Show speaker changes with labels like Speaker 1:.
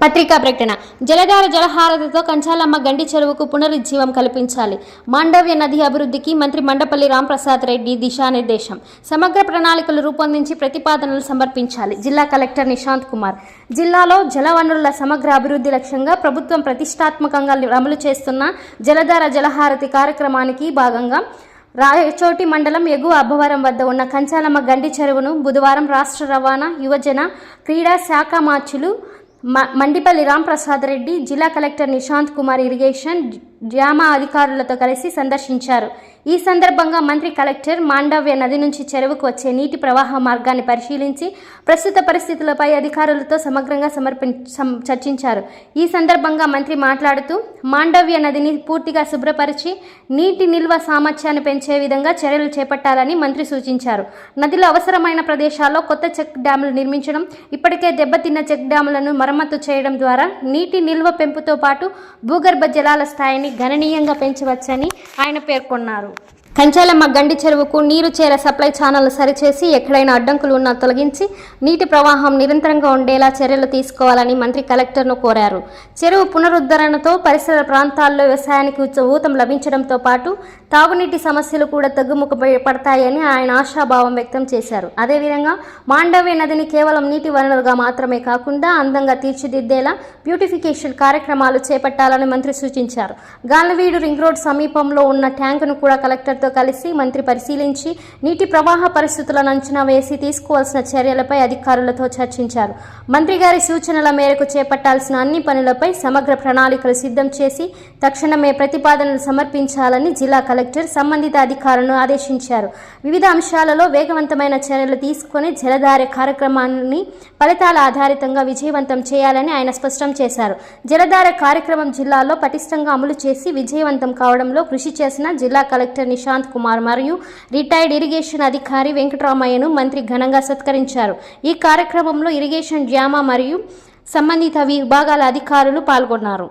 Speaker 1: పత్రికా ప్రకటన. జలధార జలహారతితో కంచాలమ్మ గండి చెరువుకు పునరుజ్జీవం కల్పించాలి. మాండవ్య నది అభివృద్ధికి మంత్రి మండపల్లి రాంప్రసాద్ రెడ్డి దిశానిర్దేశం. సమగ్ర ప్రణాళికలు రూపొందించి ప్రతిపాదనలు సమర్పించాలి. జిల్లా కలెక్టర్ నిశాంత్ కుమార్. జిల్లాలో జలవనరుల సమగ్ర అభివృద్ధి లక్ష్యంగా ప్రభుత్వం ప్రతిష్టాత్మకంగా అమలు చేస్తున్న జలధార జలహారతి కార్యక్రమానికి భాగంగా రాయచోటి మండలం ఎగువ అబ్బవరం వద్ద ఉన్న కంచాలమ్మ గండి చెరువును బుధవారం రాష్ట్ర రవాణా, యువజన, క్రీడా శాఖ మార్చులు మండిపల్లి రాంప్రసాద్ రెడ్డి, జిల్లా కలెక్టర్ నిశాంత్ కుమార్ ఇరిగేషన్, డ్యామా అధికారులతో కలిసి సందర్శించారు. ఈ సందర్భంగా మంత్రి కలెక్టర్ మాండవ్య నది నుంచి చెరువుకు వచ్చే నీటి ప్రవాహ మార్గాన్ని పరిశీలించి ప్రస్తుత పరిస్థితులపై అధికారులతో సమగ్రంగా చర్చించారు. ఈ సందర్భంగా మంత్రి మాట్లాడుతూ మాండవ్య నదిని పూర్తిగా శుభ్రపరిచి నీటి నిల్వ సామర్థ్యాన్ని పెంచే విధంగా చర్యలు చేపట్టాలని మంత్రి సూచించారు. నదిలో అవసరమైన ప్రదేశాల్లో కొత్త చెక్ డ్యాములు నిర్మించడం, ఇప్పటికే దెబ్బతిన్న చెక్ డ్యాములను మరమ్మతు చేయడం ద్వారా నీటి నిల్వ పెంపుతో పాటు భూగర్భ జలాల స్థాయిని గణనీయంగా పెంచవచ్చని ఆయన పేర్కొన్నారు. కంచాలమ్మ గండి చెరువుకు నీరు చేరే సప్లై ఛానల్ సరిచేసి ఎక్కడైనా అడ్డంకులు ఉన్నా తొలగించి నీటి ప్రవాహం నిరంతరంగా ఉండేలా చర్యలు తీసుకోవాలని మంత్రి కలెక్టర్ను కోరారు. చెరువు పునరుద్ధరణతో పరిసర ప్రాంతాల్లో వ్యవసాయానికి ఊతం లభించడంతో పాటు తాగునీటి సమస్యలు కూడా తగ్గుముఖ పడతాయని ఆయన ఆశాభావం వ్యక్తం చేశారు. అదేవిధంగా మాండవ్య నదిని కేవలం నీటి వనరుగా మాత్రమే కాకుండా అందంగా తీర్చిదిద్దేలా బ్యూటిఫికేషన్ కార్యక్రమాలు చేపట్టాలని మంత్రి సూచించారు. గాలవీడు రింగ్ రోడ్ సమీపంలో ఉన్న ట్యాంకును కూడా కలెక్టర్ కలిసి మంత్రి పరిశీలించి నీటి ప్రవాహ పరిస్థితులను అంచనా వేసి తీసుకోవాల్సిన చర్యలపై అధికారులతో చర్చించారు. మంత్రి గారి సూచనల మేరకు చేపట్టాల్సిన అన్ని పనులపై సమగ్ర ప్రణాళికలు సిద్ధం చేసి తక్షణమే ప్రతిపాదనలు సమర్పించాలని జిల్లా కలెక్టర్ సంబంధిత అధికారులను ఆదేశించారు. వివిధ అంశాలలో వేగవంతమైన చర్యలు తీసుకుని జలధార కార్యక్రమాన్ని ఫలితాల ఆధారితంగా విజయవంతం చేయాలని ఆయన స్పష్టం చేశారు. జలధార కార్యక్రమం జిల్లాలో పటిష్టంగా అమలు చేసి విజయవంతం కావడంలో కృషి చేసిన జిల్లా కలెక్టర్ నిశాంత్ కుమార్ మరియు రిటైర్డ్ ఇరిగేషన్ అధికారి వెంకటరామయ్యను మంత్రి ఘనంగా సత్కరించారు. ఈ కార్యక్రమంలో ఇరిగేషన్, డ్యామా మరియు సంబంధిత విభాగాల అధికారులు పాల్గొన్నారు.